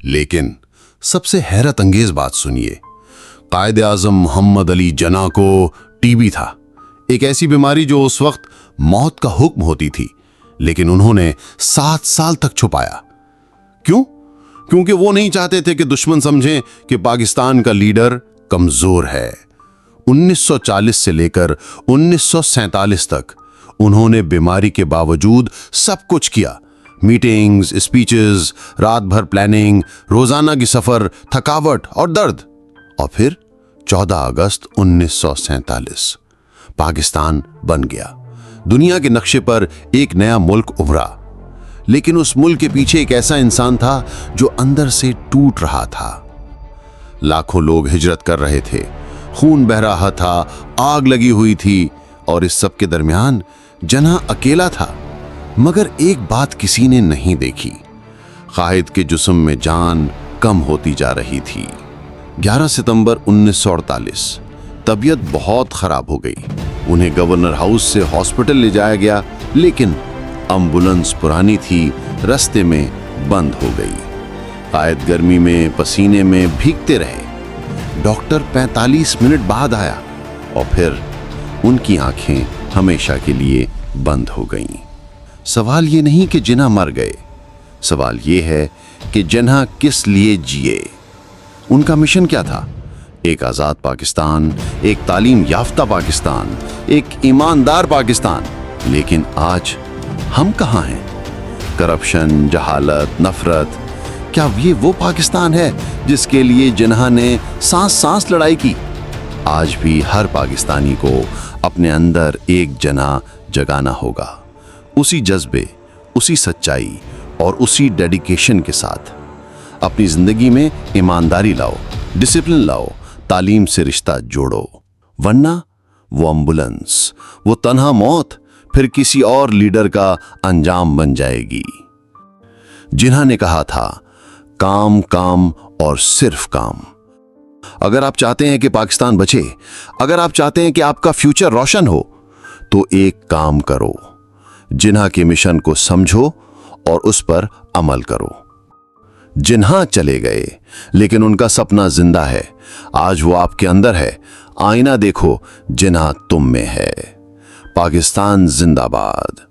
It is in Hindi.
लेकिन सबसे हैरत अंगेज बात सुनिए, कायदे आजम मोहम्मद अली जना को टीबी था, एक ऐसी बीमारी जो उस वक्त मौत का हुक्म होती थी, लेकिन उन्होंने 7 साल तक छुपाया। क्यों? क्योंकि वो नहीं चाहते थे कि दुश्मन समझें कि पाकिस्तान का लीडर कमजोर है। 1940 से लेकर 1947 तक उन्होंने बीमारी के बावजूद सब कुछ किया, मीटिंग्स, स्पीचेस, रात भर प्लानिंग, रोजाना की सफर, थकावट और दर्द। और फिर 14 अगस्त 1947 पाकिस्तान बन गया। दुनिया के नक्शे पर एक नया मुल्क उभरा, लेकिन उस मुल्क के पीछे एक ऐसा इंसान था जो अंदर से टूट रहा था। लाखों लोग हिजरत कर रहे थे, खून बह रहा था, आग लगी हुई थी, और इस सब के दरमियान जना अकेला था। मगर एक बात किसी ने नहीं देखी, कायद के जिस्म में जान कम होती जा रही थी। 11 सितंबर 1948 तबीयत बहुत खराब हो गई। उन्हें गवर्नर हाउस से हॉस्पिटल ले जाया गया, लेकिन एम्बुलेंस पुरानी थी, रास्ते में बंद हो गई। कायद गर्मी में, पसीने में भीगते रहे। डॉक्टर 45 मिनट बाद आया और फिर उनकी आंखें हमेशा के लिए बंद हो गईं। सवाल ये नहीं कि जिन्ना मर गए, सवाल ये है कि जिन्ना किस लिए जिए। उनका मिशन क्या था? एक आजाद पाकिस्तान, एक तालीम याफ्ता पाकिस्तान, एक ईमानदार पाकिस्तान। लेकिन आज हम कहाँ हैं? करप्शन, जहालत, नफरत। क्या ये वो पाकिस्तान है जिसके लिए जिन्ना ने सांस सांस लड़ाई की? आज भी हर पाकिस्तानी को अपने अंदर एक जना जगाना होगा, उसी जज्बे, उसी सच्चाई और उसी डेडिकेशन के साथ। अपनी जिंदगी में ईमानदारी लाओ, डिसिप्लिन लाओ, तालीम से रिश्ता जोड़ो, वरना वो एम्बुलेंस, वो तन्हा मौत फिर किसी और लीडर का अंजाम बन जाएगी। जिन्हा ने कहा था, काम काम और सिर्फ काम। अगर आप चाहते हैं कि पाकिस्तान बचे, अगर आप चाहते हैं कि आपका फ्यूचर रोशन हो, तो एक काम करो, जिन्हा के मिशन को समझो और उस पर अमल करो। जिन्हा चले गए, लेकिन उनका सपना जिंदा है। आज वो आपके अंदर है। आईना देखो, जिन्हा तुम में है। पाकिस्तान जिंदाबाद।